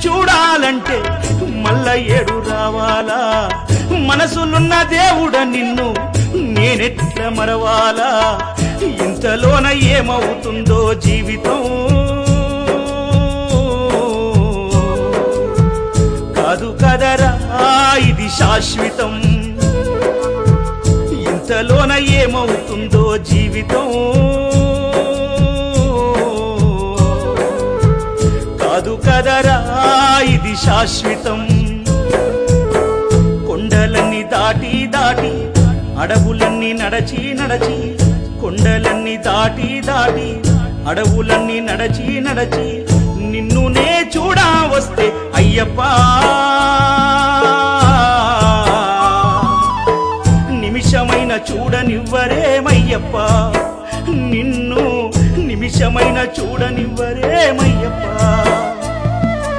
చూడాలంటే మల్ల ఏడు రావాలా మనసులున్న దేవుడ నిన్ను నేనెట్ల మరవాలా ఇంతలోన ఏమవుతుందో జీవితం కాదు కదరా ఇది శాశ్వతం ఇంతలోన ఏమవుతుందో జీవితం కాదు కదరా ఇది శాశ్వతం కొండలన్నీ దాటి దాటి అడవులన్నీ నడచి నడచి కొండలన్నీ దాటి దాటి అడవులన్నీ నడచి నడచి నిన్ను నే చూడా